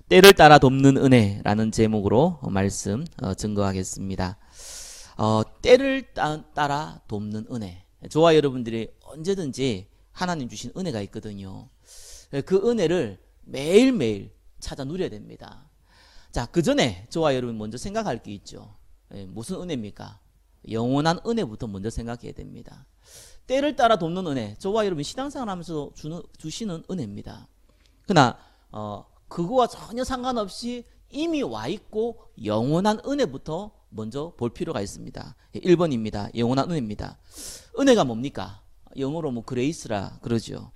때를 따라 돕는 은혜라는 제목으로 말씀 증거하겠습니다. 때를 따라 돕는 은혜. 저와 여러분들이 언제든지 하나님 주신 은혜가 있거든요. 그 은혜를 매일매일 찾아 누려야 됩니다. 자, 그 전에 저와 여러분 먼저 생각할 게 있죠. 무슨 은혜입니까? 영원한 은혜부터 먼저 생각해야 됩니다. 때를 따라 돕는 은혜, 저와 여러분 신앙생활 하면서 주시는 은혜입니다. 그러나 그거와 전혀 상관없이 이미 와 있고 영원한 은혜부터 먼저 볼 필요가 있습니다. 1번입니다. 영원한 은혜입니다. 은혜가 뭡니까? 영어로 그레이스라 그러죠.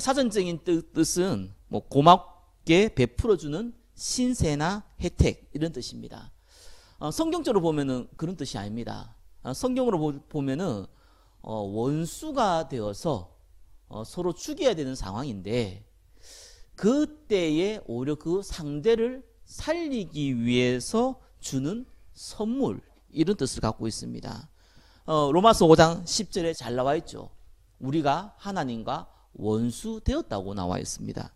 사전적인 뜻은 고맙게 베풀어주는 신세나 혜택, 이런 뜻입니다. 성경적으로 보면은 그런 뜻이 아닙니다. 성경으로 보면은 원수가 되어서 서로 죽여야 되는 상황인데, 그때에 오히려 그 상대를 살리기 위해서 주는 선물, 이런 뜻을 갖고 있습니다. 로마서 5장 10절에 잘 나와 있죠. 우리가 하나님과 원수 되었다고 나와 있습니다.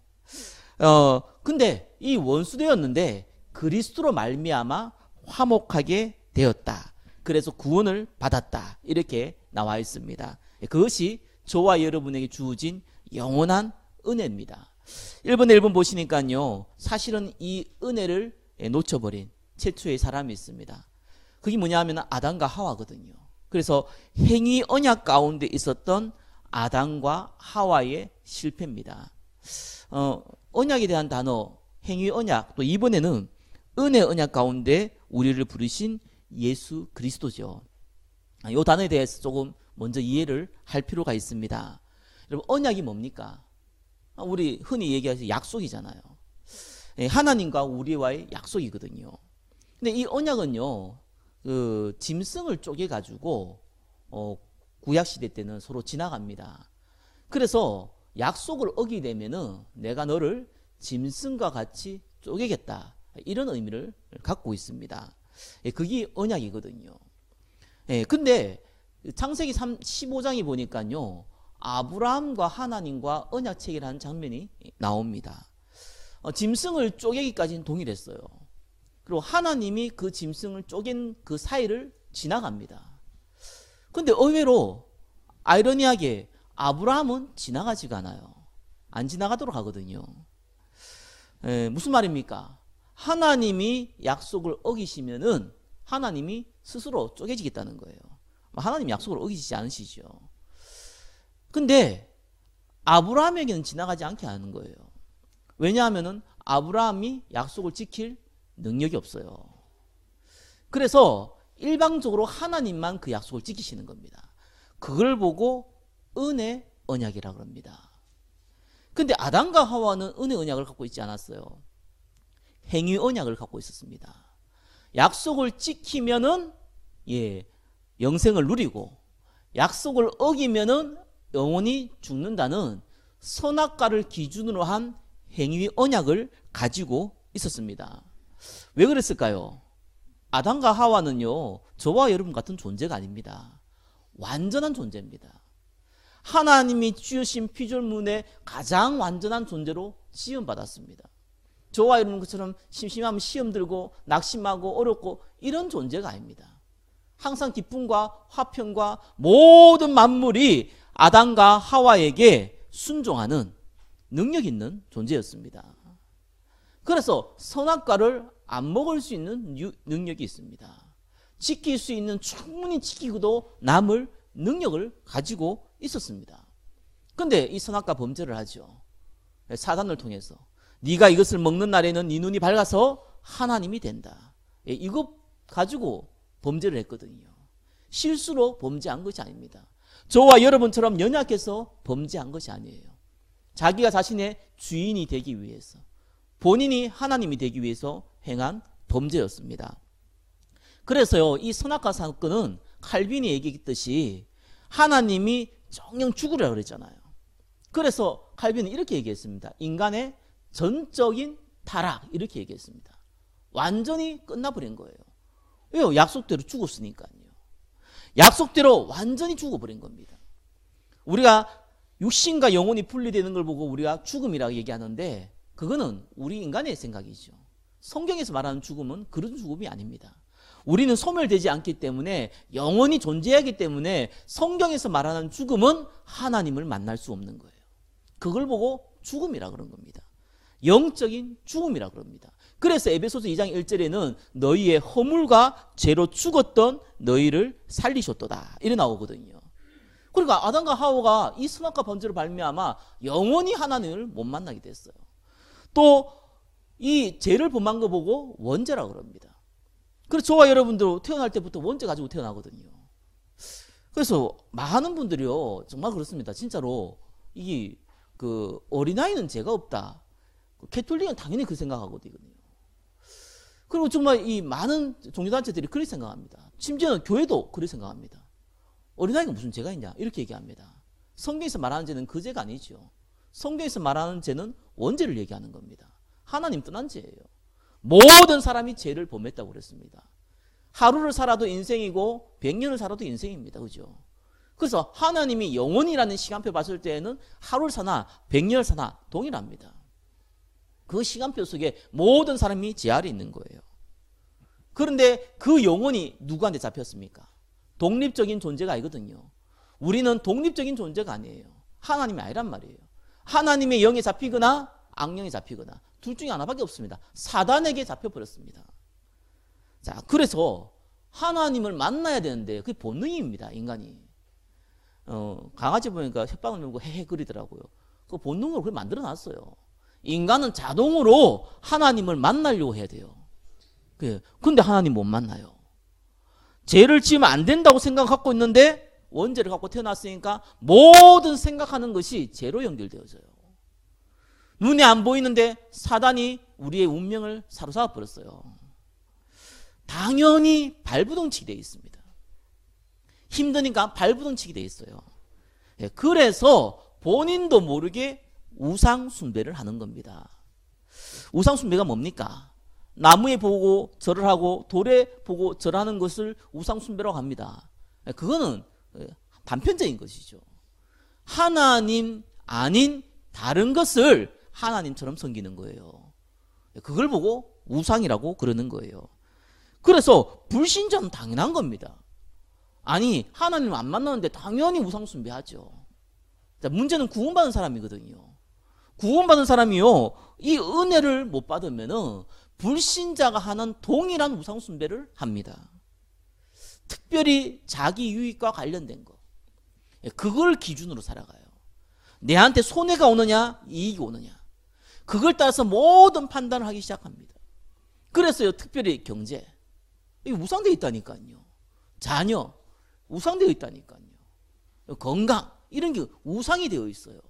근데 이 원수 되었는데 그리스도로 말미암아 화목하게 되었다. 그래서 구원을 받았다. 이렇게 나와 있습니다. 그것이 저와 여러분에게 주어진 영원한 은혜입니다. 1번에 1번 보시니까요, 사실은 이 은혜를 놓쳐버린 최초의 사람이 있습니다. 그게 뭐냐 하면 아담과 하와거든요. 그래서 행위 언약 가운데 있었던 아담과 하와의 실패입니다. 언약에 대한 단어, 행위 언약, 또 이번에는 은혜 언약 가운데 우리를 부르신 예수 그리스도죠. 이 단어에 대해서 조금 먼저 이해를 할 필요가 있습니다. 여러분, 언약이 뭡니까? 우리 흔히 얘기해서 약속이잖아요. 하나님과 우리와의 약속이거든요. 근데 이 언약은요, 짐승을 쪼개가지고 구약시대 때는 서로 지나갑니다. 그래서 약속을 어기게 되면은 내가 너를 짐승과 같이 쪼개겠다, 이런 의미를 갖고 있습니다. 그게 언약이거든요. 근데 창세기 15장에 보니까요, 아브라함과 하나님과 언약 체결하는 장면이 나옵니다. 짐승을 쪼개기까지는 동일했어요. 그리고 하나님이 그 짐승을 쪼갠 그 사이를 지나갑니다. 근데 의외로 아이러니하게 아브라함은 지나가지가 않아요. 안 지나가도록 하거든요. 무슨 말입니까? 하나님이 약속을 어기시면은 하나님이 스스로 쪼개지겠다는 거예요. 하나님 약속을 어기시지 않으시죠. 근데 아브라함에게는 지나가지 않게 하는 거예요. 왜냐하면은 아브라함이 약속을 지킬 능력이 없어요. 그래서 일방적으로 하나님만 그 약속을 지키시는 겁니다. 그걸 보고 은혜 언약이라고 합니다. 근데 아담과 하와는 은혜 언약을 갖고 있지 않았어요. 행위 언약을 갖고 있었습니다. 약속을 지키면은 영생을 누리고, 약속을 어기면은 영원히 죽는다는 선악과를 기준으로 한 행위 언약을 가지고 있었습니다. 왜 그랬을까요? 아담과 하와는요, 저와 여러분 같은 존재가 아닙니다. 완전한 존재입니다. 하나님이 지으신 피조물의 가장 완전한 존재로 지음받았습니다. 저와 여러분 것처럼 심심하면 시험 들고 낙심하고 어렵고 이런 존재가 아닙니다. 항상 기쁨과 화평과 모든 만물이 아담과 하와에게 순종하는 능력 있는 존재였습니다. 그래서 선악과를 안 먹을 수 있는 능력이 있습니다. 지킬 수 있는, 충분히 지키고도 남을 능력을 가지고 있었습니다. 근데 이 선악과 범죄를 하죠. 사단을 통해서 네가 이것을 먹는 날에는 네 눈이 밝아서 하나님이 된다. 이것 가지고 범죄를 했거든요. 실수로 범죄한 것이 아닙니다. 저와 여러분처럼 연약해서 범죄한 것이 아니에요. 자기가 자신의 주인이 되기 위해서, 본인이 하나님이 되기 위해서 행한 범죄였습니다. 그래서요, 이 선악과 사건은 칼빈이 얘기했듯이 하나님이 정령 죽으라고 그랬잖아요. 그래서 칼빈은 이렇게 얘기했습니다. 인간의 전적인 타락, 이렇게 얘기했습니다. 완전히 끝나버린 거예요. 왜요? 약속대로 죽었으니까요. 약속대로 완전히 죽어버린 겁니다. 우리가 육신과 영혼이 분리되는 걸 보고 우리가 죽음이라고 얘기하는데, 그거는 우리 인간의 생각이죠. 성경에서 말하는 죽음은 그런 죽음이 아닙니다. 우리는 소멸되지 않기 때문에 영원히 존재하기 때문에 성경에서 말하는 죽음은 하나님을 만날 수 없는 거예요. 그걸 보고 죽음이라 그런 겁니다. 영적인 죽음이라 그럽니다. 그래서 에베소서 2장 1절에는 너희의 허물과 죄로 죽었던 너희를 살리셨도다 이래 나오거든요. 그러니까 아담과 하와가 이 선악과 번제로 발미암아 영원히 하나님을 못 만나게 됐어요. 또 이 죄를 범한 거 보고 원죄라 그럽니다. 그래서 저와 여러분들 태어날 때부터 원죄 가지고 태어나거든요. 그래서 많은 분들이요 정말 그렇습니다. 진짜로 이 그 어린아이는 죄가 없다. 캐톨릭은 당연히 그 생각하거든요. 그리고 정말 이 많은 종교단체들이 그렇게 생각합니다. 심지어는 교회도 그렇게 생각합니다. 어린아이가 무슨 죄가 있냐 이렇게 얘기합니다. 성경에서 말하는 죄는 그 죄가 아니죠. 성경에서 말하는 죄는 원죄를 얘기하는 겁니다. 하나님 떠난 죄예요. 모든 사람이 죄를 범했다고 그랬습니다. 하루를 살아도 인생이고 100년을 살아도 인생입니다. 그죠? 그래서 하나님이 영원이라는 시간표 봤을 때에는 하루를 사나 100년을 사나 동일합니다. 그 시간표 속에 모든 사람이 제 아래 있는 거예요. 그런데 그 영혼이 누구한테 잡혔습니까? 독립적인 존재가 아니거든요. 우리는 독립적인 존재가 아니에요. 하나님이 아니란 말이에요. 하나님의 영에 잡히거나 악령에 잡히거나 둘 중에 하나밖에 없습니다. 사단에게 잡혀버렸습니다. 자, 그래서 하나님을 만나야 되는데 그게 본능입니다. 인간이. 강아지 보니까 혓방을 물고 헤헤 그리더라고요. 그 본능으로 그걸 만들어놨어요. 인간은 자동으로 하나님을 만나려고 해야 돼요. 근데 하나님 못 만나요. 죄를 지으면 안 된다고 생각하고 있는데 원죄를 갖고 태어났으니까 모든 생각하는 것이 죄로 연결되어져요. 눈에 안 보이는데 사단이 우리의 운명을 사로잡아 버렸어요. 당연히 발부동치게 되어 있습니다. 힘드니까 발부동치게 되어 있어요. 그래서 본인도 모르게 우상 숭배를 하는 겁니다. 우상 숭배가 뭡니까? 나무에 보고 절을 하고 돌에 보고 절하는 것을 우상 숭배라고 합니다. 그거는 단편적인 것이죠. 하나님 아닌 다른 것을 하나님처럼 섬기는 거예요. 그걸 보고 우상이라고 그러는 거예요. 그래서 불신자는 당연한 겁니다. 아니 하나님을 안 만나는데 당연히 우상 숭배하죠. 자, 문제는 구원받은 사람이거든요. 구원받은 사람이요 이 은혜를 못 받으면은 불신자가 하는 동일한 우상 숭배를 합니다. 특별히 자기 유익과 관련된 거. 그걸 기준으로 살아가요. 내한테 손해가 오느냐 이익이 오느냐 그걸 따라서 모든 판단을 하기 시작합니다. 그래서요 특별히 경제 이 우상되어 있다니까요. 자녀 우상되어 있다니까요. 건강 이런 게 우상이 되어 있어요.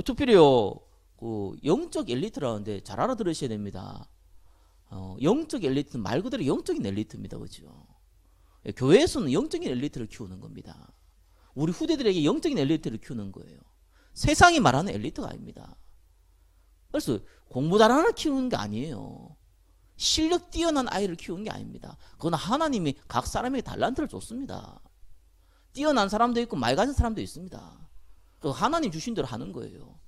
특별히요 그 영적 엘리트라는데 잘 알아들으셔야 됩니다. 영적 엘리트는 말 그대로 영적인 엘리트입니다. 그죠? 교회에서는 영적인 엘리트를 키우는 겁니다. 우리 후대들에게 영적인 엘리트를 키우는 거예요. 세상이 말하는 엘리트가 아닙니다. 그래서 공부 잘하는 아이를 키우는 게 아니에요. 실력 뛰어난 아이를 키우는 게 아닙니다. 그건 하나님이 각 사람에게 달란트를 줬습니다. 뛰어난 사람도 있고 맑은 사람도 있습니다. 그 하나님 주신 대로 하는 거예요.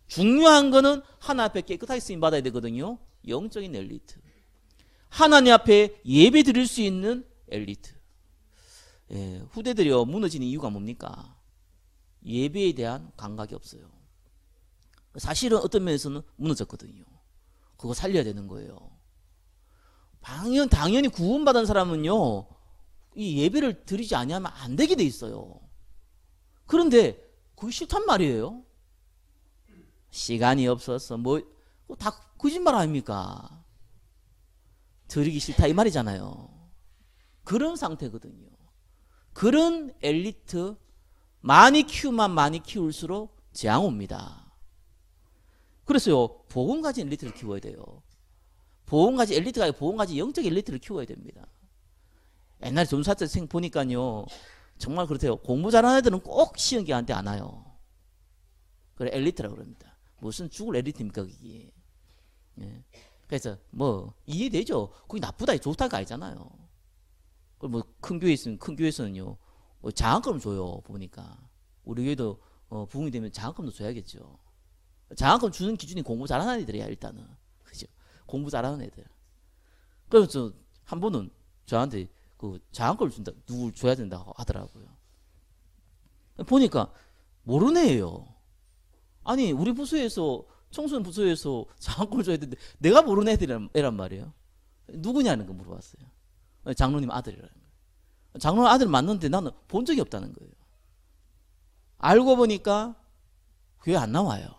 중요한 거는 하나님 앞에 깨끗하게 쓰임 받아야 되거든요. 영적인 엘리트. 하나님 앞에 예배 드릴 수 있는 엘리트. 후대들이요 무너지는 이유가 뭡니까? 예배에 대한 감각이 없어요. 사실은 어떤 면에서는 무너졌거든요. 그거 살려야 되는 거예요. 당연히 구원받은 사람은요 이 예배를 드리지 아니하면 안 되게 돼 있어요. 그런데 그게 싫단 말이에요. 시간이 없어서 뭐 다 거짓말 아닙니까? 드리기 싫다 이 말이잖아요. 그런 상태거든요. 그런 엘리트 많이 키우면 많이 키울수록 재앙 옵니다. 그래서요 복음 가진 엘리트를 키워야 돼요. 복음 가진 엘리트가 아니고 복음 가진 영적 엘리트를 키워야 됩니다. 옛날에 점수학생 보니까요 정말 그렇대요. 공부 잘하는 애들은 꼭 시험 기간 때 안 와요. 그래 엘리트라고 그럽니다. 무슨 죽을 엘리트입니까 그게. 그래서 뭐 이해되죠. 그게 나쁘다 좋다가 아니잖아요. 뭐 큰 교회 있으면 큰 교회에서는요 장학금 줘요. 보니까 우리 교회도 부흥이 되면 장학금도 줘야겠죠. 장학금 주는 기준이 공부 잘하는 애들이야 일단은. 그죠? 공부 잘하는 애들. 그래서 한 번은 저한테 그 장학금을 준다, 누굴 줘야 된다고 하더라고요. 보니까 모르는 애예요. 아니 우리 부서에서 청소년 부서에서 장학금을 줘야 되는데 내가 모르는 애란 말이에요. 누구냐는 거 물어봤어요. 장로님 아들이라는 거예요. 장로님 아들 맞는데 나는 본 적이 없다는 거예요. 알고 보니까 교회 안 나와요.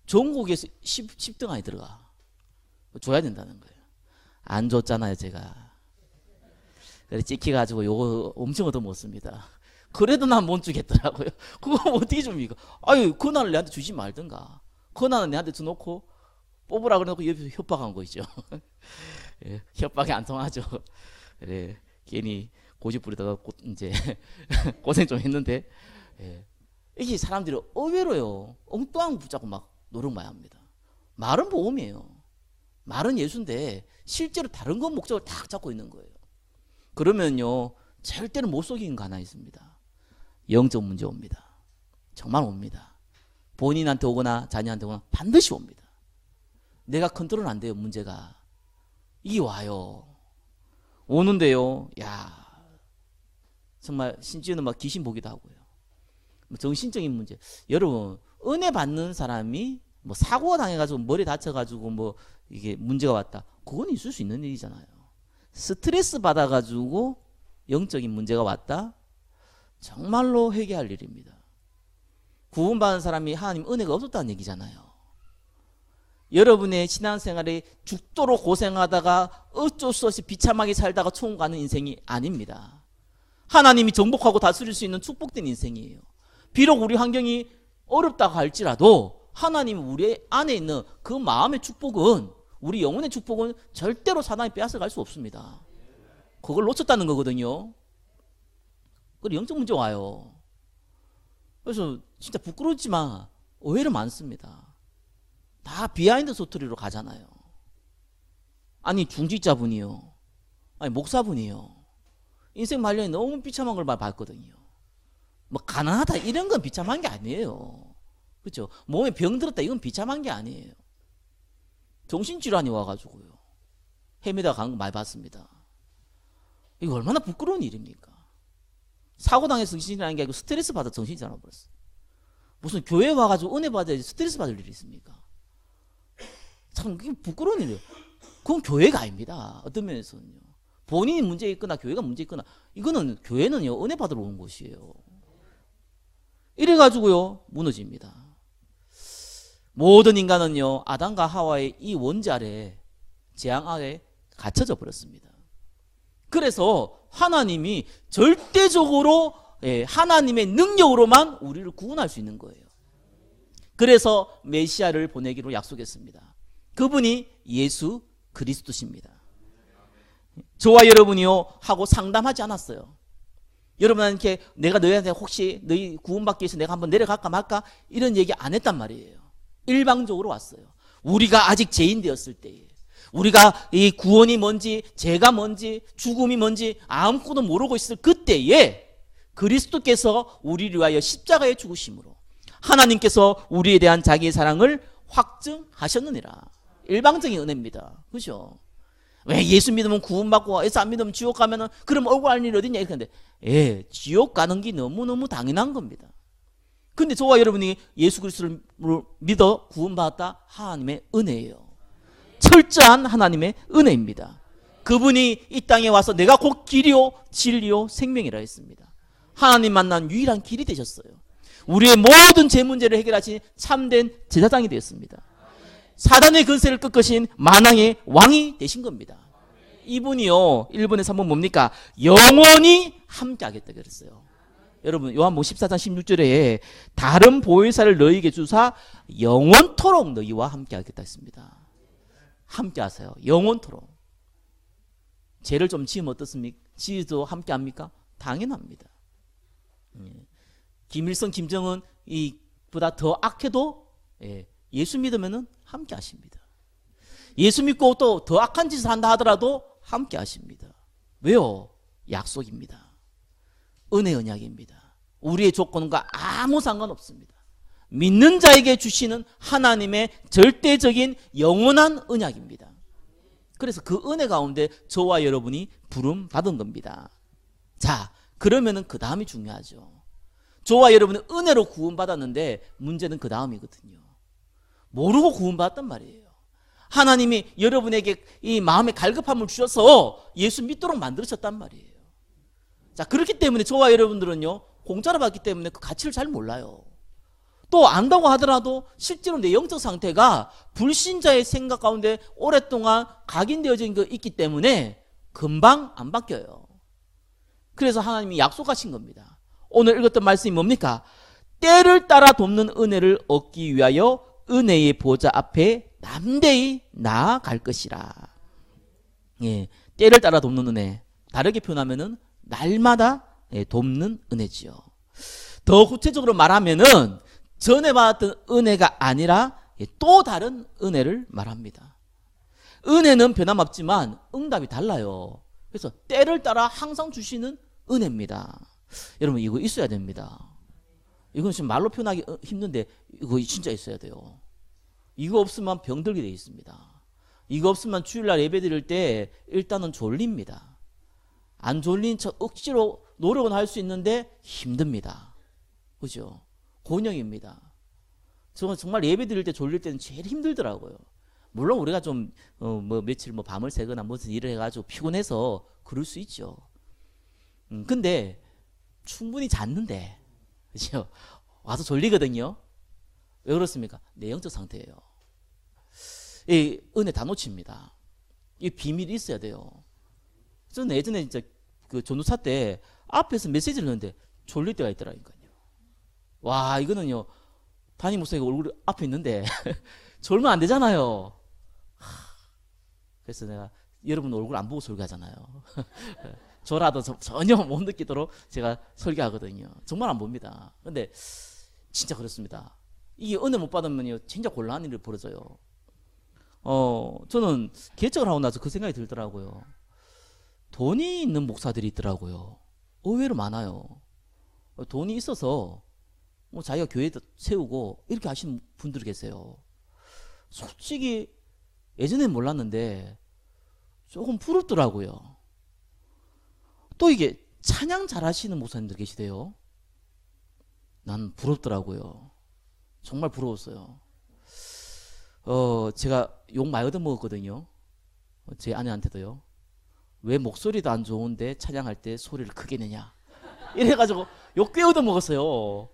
전국에서 10등 안에 들어가. 줘야 된다는 거예요. 안 줬잖아요 제가. 그래 찍혀가지고 요거 엄청 얻어먹었습니다. 그래도 난 못 주겠더라고요. 그거 어떻게 줍니까? 아유 그날은 내한테 주지 말든가. 그날은 내한테 줘놓고 뽑으라 그래놓고 옆에서 협박한 거 있죠. 예, 협박이 안 통하죠. 그래 괜히 고집 부리다가 이제 고생 좀 했는데, 예. 이게 사람들이 의외로요 엉뚱한 거 붙잡고 막 노력 많이 합니다. 말은 보험이에요. 말은 예수인데 실제로 다른 건 목적을 딱 잡고 있는 거예요. 그러면요 절대로 못 속이는 거 하나 있습니다. 영적 문제 옵니다. 정말 옵니다. 본인한테 오거나 자녀한테 오거나 반드시 옵니다. 내가 컨트롤 안 돼요. 문제가 이게 와요. 오는데요 야 정말 심지어는 막 귀신 보기도 하고요. 정신적인 문제. 여러분 은혜 받는 사람이 뭐 사고가 당해가지고 머리 다쳐가지고 뭐 이게 문제가 왔다, 그건 있을 수 있는 일이잖아요. 스트레스 받아가지고 영적인 문제가 왔다, 정말로 회개할 일입니다. 구원받은 사람이 하나님 은혜가 없었다는 얘기잖아요. 여러분의 신앙생활에 죽도록 고생하다가 어쩔 수 없이 비참하게 살다가 천국 가는 인생이 아닙니다. 하나님이 정복하고 다스릴 수 있는 축복된 인생이에요. 비록 우리 환경이 어렵다고 할지라도 하나님 우리 안에 있는 그 마음의 축복은, 우리 영혼의 축복은 절대로 사단이 빼앗아 갈 수 없습니다. 그걸 놓쳤다는 거거든요. 그리고 영적 문제 와요. 그래서 진짜 부끄럽지만 오해를 많습니다. 다 비하인드 스토리로 가잖아요. 아니 중직자분이요, 아니 목사분이요, 인생 말년에 너무 비참한 걸 봤거든요. 뭐 가난하다 이런 건 비참한 게 아니에요. 그렇죠? 몸에 병 들었다 이건 비참한 게 아니에요. 정신질환이 와가지고요 헤매다 간 거 많이 봤습니다. 이거 얼마나 부끄러운 일입니까? 사고당해서 정신질환이 게 아니고 스트레스 받아 정신질환 버렸어. 무슨 교회 와가지고 은혜 받아야지 스트레스 받을 일이 있습니까? 참 그게 부끄러운 일이에요. 그건 교회가 아닙니다. 어떤 면에서는요. 본인이 문제 있거나 교회가 문제 있거나, 이거는 교회는요 은혜 받으러 온 곳이에요. 이래가지고요 무너집니다. 모든 인간은요 아담과 하와의 이 원죄 아래, 재앙 아래 갇혀져 버렸습니다. 그래서 하나님이 절대적으로 하나님의 능력으로만 우리를 구원할 수 있는 거예요. 그래서 메시아를 보내기로 약속했습니다. 그분이 예수 그리스도십니다. 저와 여러분이요 하고 상담하지 않았어요. 여러분한테 내가 너희한테 혹시 너희 구원받기 위해서 내가 한번 내려갈까 말까 이런 얘기 안 했단 말이에요. 일방적으로 왔어요. 우리가 아직 죄인 되었을 때에, 우리가 이 구원이 뭔지 죄가 뭔지 죽음이 뭔지 아무것도 모르고 있을 그때에 그리스도께서 우리를 위하여 십자가에 죽으심으로 하나님께서 우리에 대한 자기의 사랑을 확증하셨느니라. 일방적인 은혜입니다. 그죠? 왜 예수 믿으면 구원받고 예수 안 믿으면 지옥 가면은 그럼 얼굴 알 일이 어딨냐 이렇게 하는데, 지옥 가는 게 너무너무 당연한 겁니다. 근데 저와 여러분이 예수 그리스도를 믿어 구원받았다, 하나님의 은혜예요. 철저한 하나님의 은혜입니다. 그분이 이 땅에 와서 내가 곧 길이요 진리요 생명이라 했습니다. 하나님 만난 유일한 길이 되셨어요. 우리의 모든 죄 문제를 해결하신 참된 제사장이 되었습니다. 사단의 근세를 꺾으신 만왕의 왕이 되신 겁니다. 이분이요 1번에서 한번 뭡니까? 영원히 함께 하겠다 그랬어요. 여러분 요한복음 14장 16절에 다른 보혜사를 너희에게 주사 영원토록 너희와 함께 하겠다 했습니다. 함께 하세요. 영원토록. 죄를 좀 지으면 어떻습니까? 지어도 함께 합니까? 당연합니다. 김일성, 김정은 이보다 더 악해도 예수 믿으면은 함께 하십니다. 예수 믿고 또 더 악한 짓을 한다 하더라도 함께 하십니다. 왜요? 약속입니다. 은혜 언약입니다. 우리의 조건과 아무 상관없습니다. 믿는 자에게 주시는 하나님의 절대적인 영원한 언약입니다. 그래서 그 은혜 가운데 저와 여러분이 부름 받은 겁니다. 자, 그러면은 그 다음이 중요하죠. 저와 여러분은 은혜로 구원받았는데 문제는 그 다음이거든요. 모르고 구원받았단 말이에요. 하나님이 여러분에게 이 마음의 갈급함을 주셔서 예수 믿도록 만들으셨단 말이에요. 자, 그렇기 때문에 저와 여러분들은요, 공짜로 받기 때문에 그 가치를 잘 몰라요. 또 안다고 하더라도 실제로 내 영적 상태가 불신자의 생각 가운데 오랫동안 각인되어진 게 있기 때문에 금방 안 바뀌어요. 그래서 하나님이 약속하신 겁니다. 오늘 읽었던 말씀이 뭡니까? 때를 따라 돕는 은혜를 얻기 위하여 은혜의 보좌 앞에 담대히 나아갈 것이라. 예, 때를 따라 돕는 은혜. 다르게 표현하면은 날마다 돕는 은혜지요. 더 구체적으로 말하면은 전에 받았던 은혜가 아니라 또 다른 은혜를 말합니다. 은혜는 변함없지만 응답이 달라요. 그래서 때를 따라 항상 주시는 은혜입니다. 여러분, 이거 있어야 됩니다. 이건 지금 말로 표현하기 힘든데 이거 진짜 있어야 돼요. 이거 없으면 병들게 돼 있습니다. 이거 없으면 주일날 예배 드릴 때 일단은 졸립니다. 안 졸린 척 억지로 노력은 할 수 있는데 힘듭니다. 그죠? 곤욕입니다. 저는 정말 예배 드릴 때 졸릴 때는 제일 힘들더라고요. 물론 우리가 좀 며칠 밤을 새거나 무슨 일을 해가지고 피곤해서 그럴 수 있죠. 근데 충분히 잤는데, 그죠? 와서 졸리거든요. 왜 그렇습니까? 내 영적 상태예요. 이 은혜 다 놓칩니다. 이 비밀이 있어야 돼요. 저는 예전에 진짜 그 전도사 때 앞에서 메시지를 넣는데 졸릴 때가 있더라니까요. 와, 이거는요, 담임 목사가 얼굴 앞에 있는데 졸면 안 되잖아요. 그래서 내가 여러분 얼굴 안 보고 설교하잖아요. 저라도 전혀 못 느끼도록 제가 설교하거든요. 정말 안 봅니다. 근데 진짜 그렇습니다. 이게 은혜 못 받으면요, 진짜 곤란한 일이 벌어져요. 저는 개척을 하고 나서 그 생각이 들더라고요. 돈이 있는 목사들이 있더라고요. 의외로 많아요. 돈이 있어서 뭐 자기가 교회도 세우고 이렇게 하시는 분들이 계세요. 솔직히 예전엔 몰랐는데 조금 부럽더라고요. 또 이게 찬양 잘하시는 목사님들 계시대요. 난 부럽더라고요. 정말 부러웠어요. 제가 욕 많이 얻어먹었거든요. 제 아내한테도요. 왜 목소리도 안 좋은데 찬양할 때 소리를 크게 내냐, 이래가지고 욕 꽤 얻어먹었어요.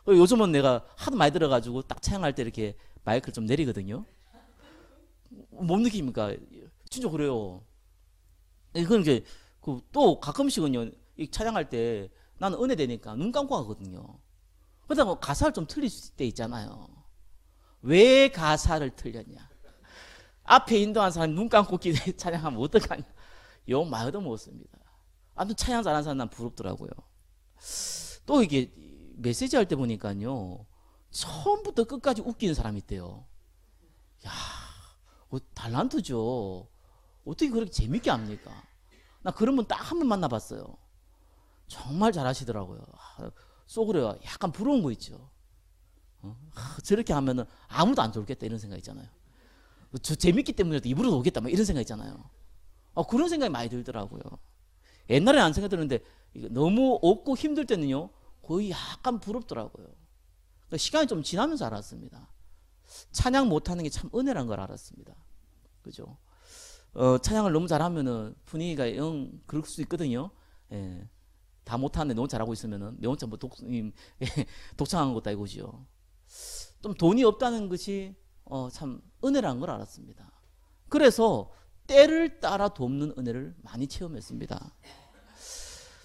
요즘은 내가 하도 많이 들어가지고 딱 찬양할 때 이렇게 마이크를 좀 내리거든요. 못 느낍니까? 진짜 그래요. 이건 이제 또 가끔씩은요, 이 찬양할 때 나는 은혜 되니까 눈 감고 하거든요. 그러다가 가사를 좀 틀릴 때 있잖아요. 왜 가사를 틀렸냐? 앞에 인도한 사람이 눈 감고 찬양하면 어떡하냐? 욕 많이 얻어먹었습니다. 아무튼 찬양 잘하는 사람 난 부럽더라고요. 또 이게 메시지 할 때 보니까요, 처음부터 끝까지 웃기는 사람이 있대요. 야, 달란트죠. 어떻게 그렇게 재밌게 합니까? 나 그런 분 딱 한 번 만나봤어요. 정말 잘하시더라고요. 속으로 약간 부러운 거 있죠. 저렇게 하면은 아무도 안 졸겠다 이런 생각 있잖아요. 저 재밌기 때문에 입으로 오겠다 막 이런 생각 있잖아요. 그런 생각이 많이 들더라고요. 옛날에 안 생각 들었는데 너무 없고 힘들 때는요, 거의 약간 부럽더라고요. 그러니까 시간이 좀 지나면서 알았습니다. 찬양 못하는 게 참 은혜란 걸 알았습니다. 그죠? 찬양을 너무 잘하면은 분위기가 그럴 수 있거든요. 예. 다 못하는데 너무 잘하고 있으면은 내 혼자 뭐 독창한 것도 아니고죠. 좀 돈이 없다는 것이 참 은혜란 걸 알았습니다. 그래서 때를 따라 돕는 은혜를 많이 체험했습니다.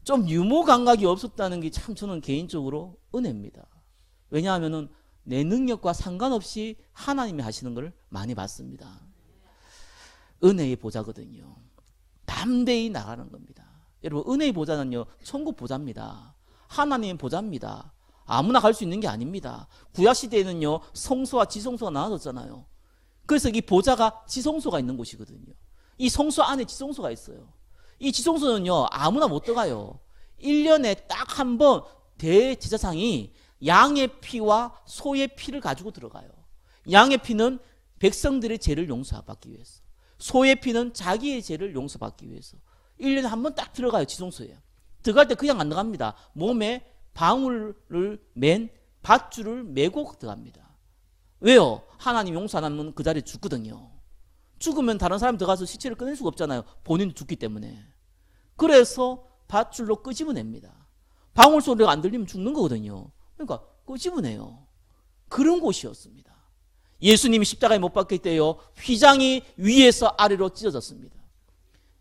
좀 유머 감각이 없었다는 게 참 저는 개인적으로 은혜입니다. 왜냐하면은 내 능력과 상관없이 하나님이 하시는 걸 많이 봤습니다. 은혜의 보좌거든요. 담대히 나가는 겁니다. 여러분, 은혜의 보좌는요, 천국 보좌입니다. 하나님의 보좌입니다. 아무나 갈 수 있는 게 아닙니다. 구약시대에는요, 성소와 지성소가 나눠졌잖아요. 그래서 이 보좌가 지성소가 있는 곳이거든요. 이 성소 안에 지성소가 있어요. 이 지성소는요, 아무나 못 들어가요. 1년에 딱 한 번 대제사장이 양의 피와 소의 피를 가지고 들어가요. 양의 피는 백성들의 죄를 용서받기 위해서, 소의 피는 자기의 죄를 용서받기 위해서 1년에 한 번 딱 들어가요. 지성소에 들어갈 때 그냥 안 들어갑니다. 몸에 방울을 맨 밧줄을 메고 들어갑니다. 왜요? 하나님 용서 안 하면 그 자리에 죽거든요. 죽으면 다른 사람이 들어가서 시체를 꺼낼 수가 없잖아요. 본인이 죽기 때문에. 그래서 밧줄로 끄집어냅니다. 방울 소리가 안 들리면 죽는 거거든요. 그러니까 끄집어내요. 그런 곳이었습니다. 예수님이 십자가에 못 박힐 때요, 휘장이 위에서 아래로 찢어졌습니다.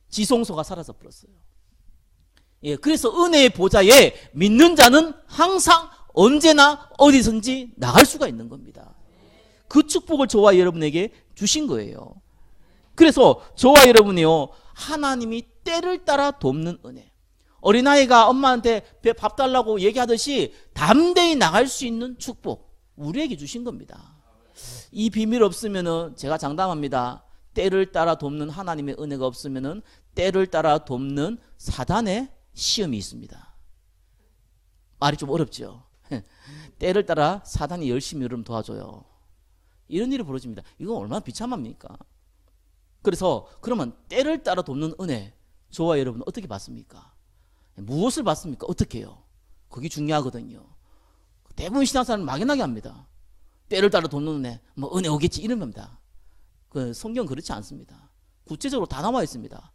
지성소가 사라져 버렸어요. 예, 그래서 은혜의 보좌에 믿는 자는 항상 언제나 어디든지 나갈 수가 있는 겁니다. 그 축복을 저와 여러분에게 주신 거예요. 그래서 저와 여러분이요, 하나님이 때를 따라 돕는 은혜, 어린아이가 엄마한테 밥 달라고 얘기하듯이 담대히 나갈 수 있는 축복 우리에게 주신 겁니다. 이 비밀 없으면은 제가 장담합니다. 때를 따라 돕는 하나님의 은혜가 없으면은 때를 따라 돕는 사단의 시험이 있습니다. 말이 좀 어렵죠. 때를 따라 사단이 열심히 여러분 도와줘요. 이런 일이 벌어집니다. 이거 얼마나 비참합니까? 그래서 그러면 때를 따라 돕는 은혜, 저와 여러분 어떻게 받습니까? 무엇을 받습니까? 어떻게 해요? 그게 중요하거든요. 대부분 신앙사람은 막연하게 합니다. 때를 따라 돕는 은혜, 뭐 은혜 오겠지 이런 겁니다. 그 성경 그렇지 않습니다. 구체적으로 다 나와 있습니다.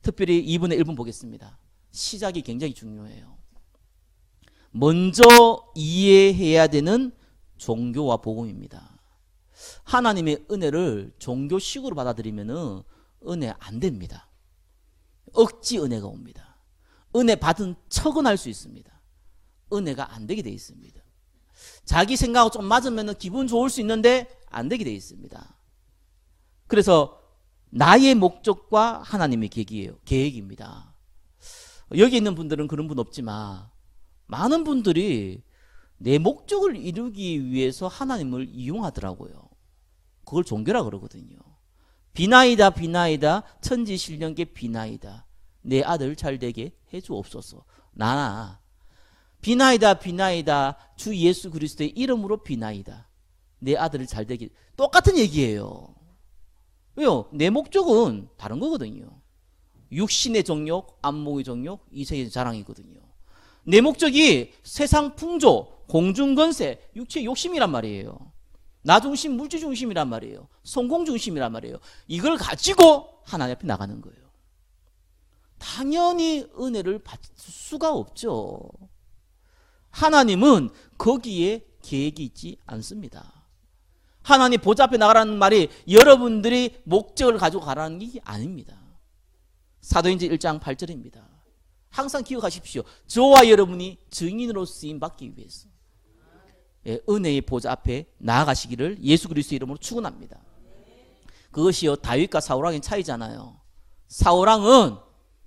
특별히 2분의 1분 보겠습니다. 시작이 굉장히 중요해요. 먼저 이해해야 되는 종교와 복음입니다. 하나님의 은혜를 종교식으로 받아들이면 은혜 안 됩니다. 억지 은혜가 옵니다. 은혜 받은 척은 할 수 있습니다. 은혜가 안 되게 돼 있습니다. 자기 생각하고 좀 맞으면 기분 좋을 수 있는데 안 되게 돼 있습니다. 그래서 나의 목적과 하나님의 계획입니다. 여기 있는 분들은 그런 분 없지만 많은 분들이 내 목적을 이루기 위해서 하나님을 이용하더라고요. 그걸 종교라 그러거든요. 비나이다 비나이다 천지신령께 비나이다 내 아들 잘되게 해주옵소서. 나나 비나이다 비나이다 주 예수 그리스도의 이름으로 비나이다 내 아들을 잘되게. 똑같은 얘기예요. 왜요? 내 목적은 다른 거거든요. 육신의 정욕, 안목의 정욕, 이세의 자랑이거든요. 내 목적이 세상 풍조, 공중건세, 육체의 욕심이란 말이에요. 나 중심, 물질 중심이란 말이에요. 성공 중심이란 말이에요. 이걸 가지고 하나님 앞에 나가는 거예요. 당연히 은혜를 받을 수가 없죠. 하나님은 거기에 계획이 있지 않습니다. 하나님 보좌 앞에 나가라는 말이 여러분들이 목적을 가지고 가라는 게 아닙니다. 사도행전 1장 8절입니다. 항상 기억하십시오. 저와 여러분이 증인으로 쓰임 받기 위해서 은혜의 보좌 앞에 나아가시기를 예수 그리스도 이름으로 축원합니다. 그것이요 다윗과 사울왕의 차이잖아요. 사울왕은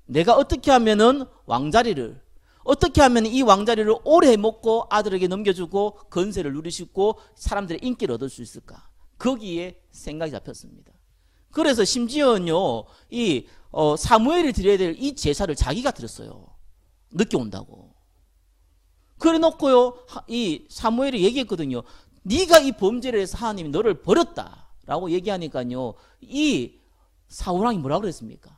내가 어떻게 하면은 왕자리를, 어떻게 하면 이 왕자리를 오래 먹고 아들에게 넘겨주고 건세를 누리시고 사람들의 인기를 얻을 수 있을까? 거기에 생각이 잡혔습니다. 그래서 심지어는요 이 사무엘이 드려야 될 이 제사를 자기가 드렸어요. 늦게 온다고. 그래 놓고요 이 사무엘이 얘기했거든요. 네가 이 범죄를 해서 하나님이 너를 버렸다라고 얘기하니까요 이 사울왕이 뭐라고 그랬습니까?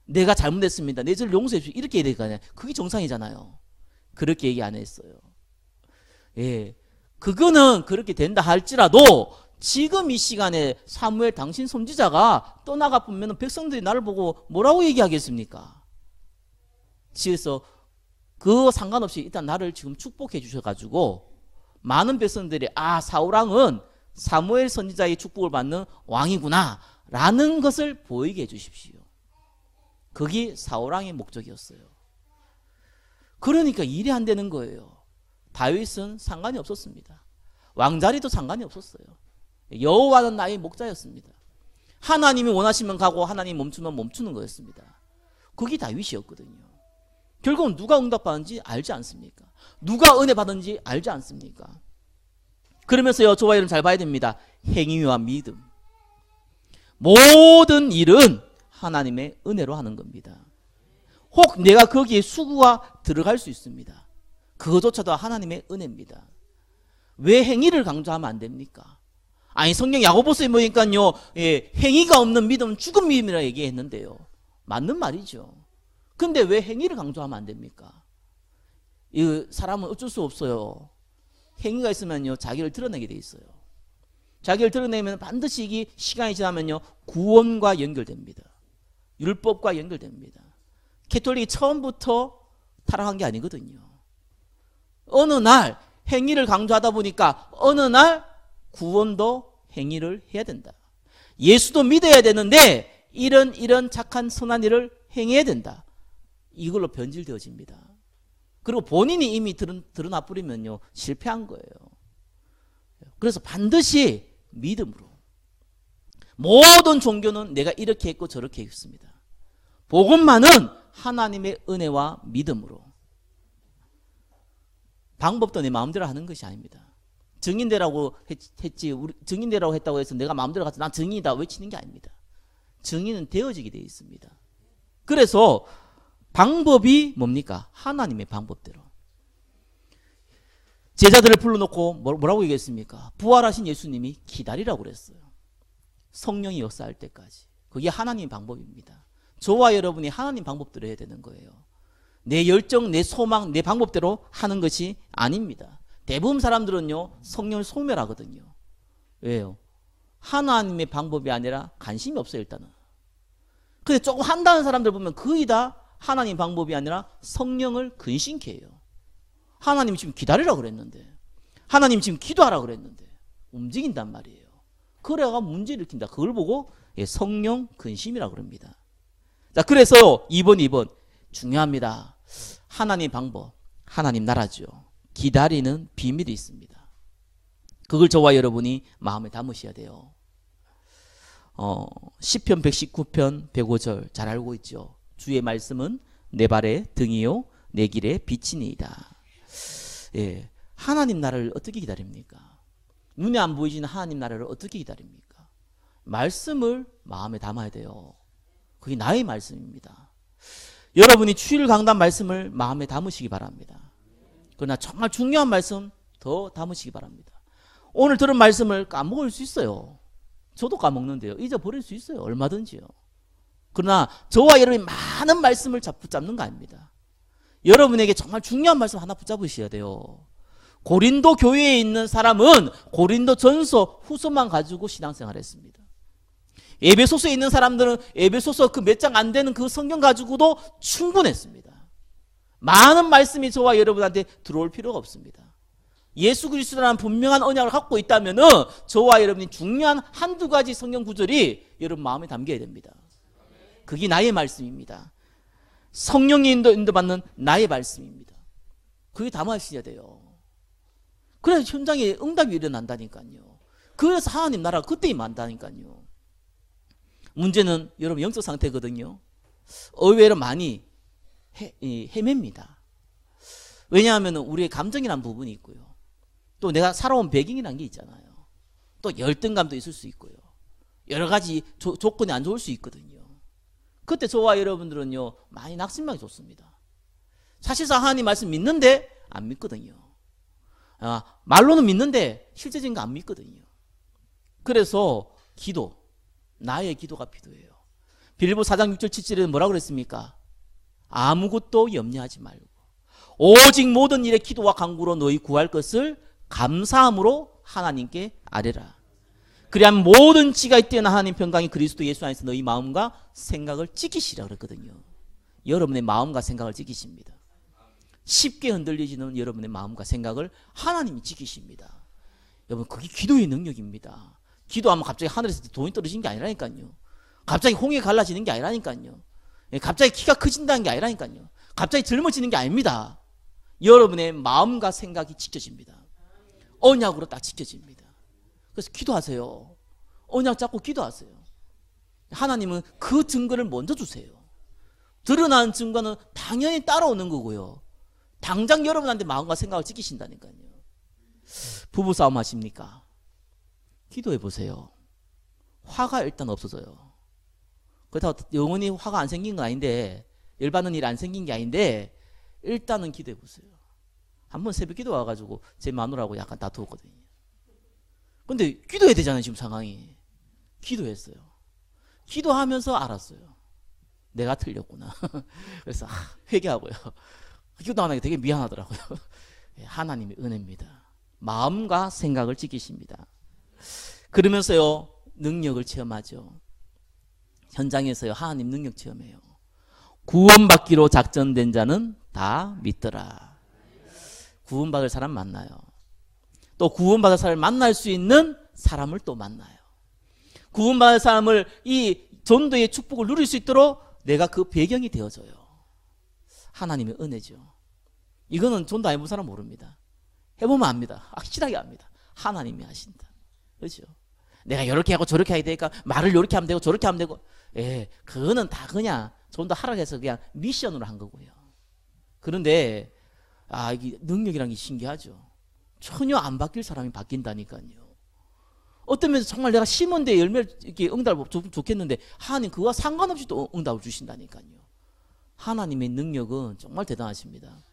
내가 잘못했습니다. 내 죄를 용서해 주시오. 이렇게 얘기해야 되잖아요. 그게 정상이잖아요. 그렇게 얘기 안 했어요. 예, 그거는 그렇게 된다 할지라도 지금 이 시간에 사무엘 당신 선지자가 떠나가 보면 백성들이 나를 보고 뭐라고 얘기하겠습니까? 그래서 그거 상관없이 일단 나를 지금 축복해 주셔가지고 많은 백성들이 아 사울왕은 사무엘 선지자의 축복을 받는 왕이구나 라는 것을 보이게 해 주십시오. 그게 사울왕의 목적이었어요. 그러니까 일이 안 되는 거예요. 다윗은 상관이 없었습니다. 왕자리도 상관이 없었어요. 여호와는 나의 목자였습니다. 하나님이 원하시면 가고 하나님이 멈추면 멈추는 거였습니다. 그게 다윗이었거든요. 결국은 누가 응답받은지 알지 않습니까? 누가 은혜 받은지 알지 않습니까? 그러면서요 저와 여러분 잘 봐야 됩니다. 행위와 믿음, 모든 일은 하나님의 은혜로 하는 겁니다. 혹 내가 거기에 수고가 들어갈 수 있습니다. 그것조차도 하나님의 은혜입니다. 왜 행위를 강조하면 안 됩니까? 아니 성경 야고보서에 보니까요, 행위가 없는 믿음은 죽은 믿음이라 얘기했는데요. 맞는 말이죠. 근데 왜 행위를 강조하면 안 됩니까? 이 사람은 어쩔 수 없어요. 행위가 있으면요, 자기를 드러내게 돼 있어요. 자기를 드러내면 반드시 이게 시간이 지나면요, 구원과 연결됩니다. 율법과 연결됩니다. 캐톨릭이 처음부터 타락한 게 아니거든요. 어느 날 행위를 강조하다 보니까 어느 날 구원도 행위를 해야 된다. 예수도 믿어야 되는데 이런 착한 선한 일을 행해야 된다. 이걸로 변질되어집니다. 그리고 본인이 이미 드러나 버리면요, 실패한 거예요. 그래서 반드시 믿음으로. 모든 종교는 내가 이렇게 했고 저렇게 했습니다. 복음만은 하나님의 은혜와 믿음으로. 방법도 내 마음대로 하는 것이 아닙니다. 증인되라고 했지, 증인되라고 했다고 해서 내가 마음대로 가서 난 증인이다 외치는 게 아닙니다. 증인은 되어지게 되어 있습니다. 그래서 방법이 뭡니까? 하나님의 방법대로. 제자들을 불러놓고 뭐라고 얘기했습니까? 부활하신 예수님이 기다리라고 그랬어요. 성령이 역사할 때까지. 그게 하나님 방법입니다. 저와 여러분이 하나님 방법대로 해야 되는 거예요. 내 열정, 내 소망, 내 방법대로 하는 것이 아닙니다. 대부분 사람들은요, 성령을 소멸하거든요. 왜요? 하나님의 방법이 아니라 관심이 없어요, 일단은. 근데 조금 한다는 사람들 보면 거의 다 하나님 방법이 아니라 성령을 근심케 해요. 하나님 지금 기다리라고 그랬는데, 하나님 지금 기도하라고 그랬는데 움직인단 말이에요. 그래가 문제를 일으킨다. 그걸 보고 성령 근심이라고 그럽니다. 자, 그래서 2번 중요합니다. 하나님 방법, 하나님 나라죠. 기다리는 비밀이 있습니다. 그걸 저와 여러분이 마음에 담으셔야 돼요. 시편 119편 105절 잘 알고 있죠. 주의 말씀은 내 발의 등이요 내 길의 빛이니이다. 예, 하나님 나라를 어떻게 기다립니까? 눈에 안 보이시는 하나님 나라를 어떻게 기다립니까? 말씀을 마음에 담아야 돼요. 그게 나의 말씀입니다. 여러분이 주일 강단 말씀을 마음에 담으시기 바랍니다. 그러나 정말 중요한 말씀 더 담으시기 바랍니다. 오늘 들은 말씀을 까먹을 수 있어요. 저도 까먹는데요. 잊어버릴 수 있어요. 얼마든지요. 그러나 저와 여러분이 많은 말씀을 붙잡는 거 아닙니다. 여러분에게 정말 중요한 말씀 하나 붙잡으셔야 돼요. 고린도 교회에 있는 사람은 고린도 전서 후서만 가지고 신앙생활을 했습니다. 에베소서에 있는 사람들은 에베소서 그 몇 장 안 되는 그 성경 가지고도 충분했습니다. 많은 말씀이 저와 여러분한테 들어올 필요가 없습니다. 예수 그리스도라는 분명한 언약을 갖고 있다면 저와 여러분이 중요한 한두 가지 성경 구절이 여러분 마음에 담겨야 됩니다. 그게 나의 말씀입니다. 성령이 인도받는 나의 말씀입니다. 그게 담아주셔야 돼요. 그래야 현장에 응답이 일어난다니까요. 그래서 하나님 나라가 그때 임한다니까요. 문제는 여러분 영적 상태거든요. 의외로 많이 헤맵니다. 왜냐하면 우리의 감정이라는 부분이 있고요. 또 내가 살아온 배경이라는 게 있잖아요. 또 열등감도 있을 수 있고요. 여러 가지 조건이 안 좋을 수 있거든요. 그때 저와 여러분들은요, 많이 낙심하기 좋습니다. 사실상 하나님 말씀 믿는데 안 믿거든요. 말로는 믿는데 실제적인 거 안 믿거든요. 그래서 기도, 나의 기도가 필요해요. 빌립보 4장 6절 7절에는 뭐라고 그랬습니까? 아무것도 염려하지 말고 오직 모든 일에 기도와 간구로 너희 구할 것을 감사함으로 하나님께 아뢰라. 그리하면 모든 지가 뛰어난 하나님 평강이 그리스도 예수 안에서 너희 마음과 생각을 지키시라 그랬거든요. 여러분의 마음과 생각을 지키십니다. 쉽게 흔들리지는 여러분의 마음과 생각을 하나님이 지키십니다. 여러분, 그게 기도의 능력입니다. 기도하면 갑자기 하늘에서 돈이 떨어지는 게 아니라니까요. 갑자기 홍해 갈라지는 게 아니라니까요. 갑자기 키가 커진다는 게 아니라니까요. 갑자기 젊어지는 게 아닙니다. 여러분의 마음과 생각이 지켜집니다. 언약으로 딱 지켜집니다. 그래서 기도하세요. 언약 잡고 기도하세요. 하나님은 그 증거를 먼저 주세요. 드러나는 증거는 당연히 따라오는 거고요. 당장 여러분한테 마음과 생각을 지키신다니까요. 부부싸움 하십니까? 기도해 보세요. 화가 일단 없어져요. 그렇다고 영원히 화가 안 생긴 건 아닌데, 열받는 일 안 생긴 게 아닌데 일단은 기도해 보세요. 한번 새벽 기도 와가지고 제 마누라하고 약간 다투었거든요. 근데 기도해야 되잖아요, 지금 상황이. 기도했어요. 기도하면서 알았어요. 내가 틀렸구나. 그래서 회개하고요. 기도 안 하게 되게 미안하더라고요. 하나님의 은혜입니다. 마음과 생각을 지키십니다. 그러면서요, 능력을 체험하죠. 현장에서요, 하나님 능력 체험해요. 구원받기로 작정된 자는 다 믿더라. 구원받을 사람 만나요. 또 구원받을 사람을 만날 수 있는 사람을 또 만나요. 구원받을 사람을 이 전도의 축복을 누릴 수 있도록 내가 그 배경이 되어져요. 하나님의 은혜죠. 이거는 전도 안 해본 사람 모릅니다. 해보면 압니다. 확실하게 압니다. 하나님이 하신다. 그렇죠? 내가 이렇게 하고 저렇게 해야 되니까 말을 이렇게 하면 되고 저렇게 하면 되고, 그거는 다 그냥 전도 하라고 해서 그냥 미션으로 한 거고요. 그런데 이게 능력이라는 게 신기하죠. 전혀 안 바뀔 사람이 바뀐다니까요. 어떤 면에서 정말 내가 심은 데 열매를 이렇게 응답을 좋겠는데 하나님 그와 상관없이 또 응답을 주신다니까요. 하나님의 능력은 정말 대단하십니다.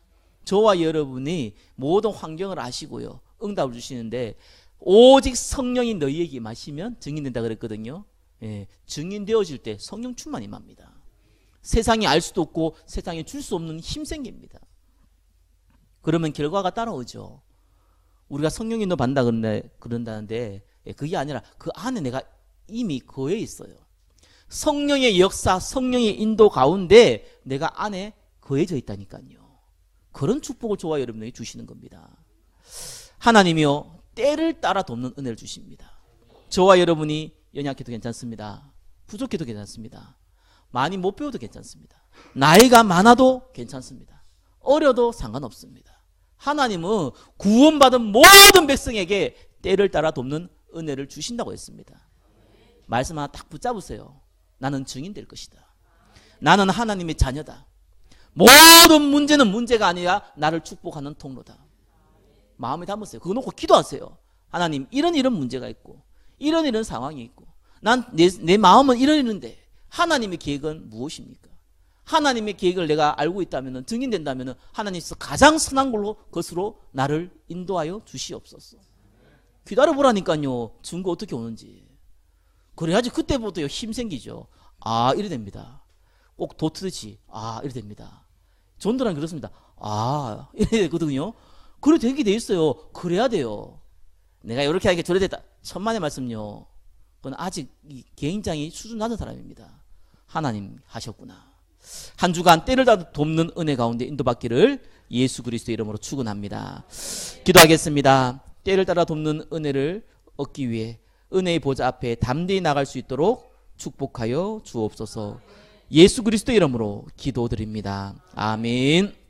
저와 여러분이 모든 환경을 아시고요, 응답을 주시는데 오직 성령이 너희에게 임하시면 증인된다 그랬거든요. 증인되어질 때 성령 충만이 임합니다. 세상이 알 수도 없고 세상에 줄 수 없는 힘 생깁니다. 그러면 결과가 따라오죠. 우리가 성령 인도 받는다 그런다는데 그게 아니라 그 안에 내가 이미 거해 있어요. 성령의 역사, 성령의 인도 가운데 내가 안에 거해져 있다니까요. 그런 축복을 저와 여러분에게 주시는 겁니다. 하나님이요, 때를 따라 돕는 은혜를 주십니다. 저와 여러분이 연약해도 괜찮습니다. 부족해도 괜찮습니다. 많이 못 배워도 괜찮습니다. 나이가 많아도 괜찮습니다. 어려도 상관없습니다. 하나님은 구원받은 모든 백성에게 때를 따라 돕는 은혜를 주신다고 했습니다. 말씀 하나 딱 붙잡으세요. 나는 증인 될 것이다. 나는 하나님의 자녀다. 모든 문제는 문제가 아니라 나를 축복하는 통로다. 마음에 담으세요. 그거 놓고 기도하세요. 하나님, 이런 문제가 있고 이런 상황이 있고 내 마음은 이러는데 하나님의 계획은 무엇입니까? 하나님의 계획을 내가 알고 있다면, 증인된다면 하나님께서 가장 선한 것으로 나를 인도하여 주시옵소서. 기다려보라니까요. 증거 어떻게 오는지. 그래야지 그때부터 힘 생기죠. 이래 됩니다. 꼭 도트듯이 이래 됩니다. 전도란 그렇습니다. 이래 되거든요. 그래 되게 돼 있어요. 그래야 돼요. 내가 이렇게 하니까 저래 됐다. 천만의 말씀요. 그건 아직 이 개인장이 수준 낮은 사람입니다. 하나님 하셨구나. 한 주간 때를 다 돕는 은혜 가운데 인도받기를 예수 그리스도의 이름으로 축원합니다. 기도하겠습니다. 때를 따라 돕는 은혜를 얻기 위해 은혜의 보좌 앞에 담대히 나갈 수 있도록 축복하여 주옵소서. 예수 그리스도의 이름으로 기도드립니다. 아멘.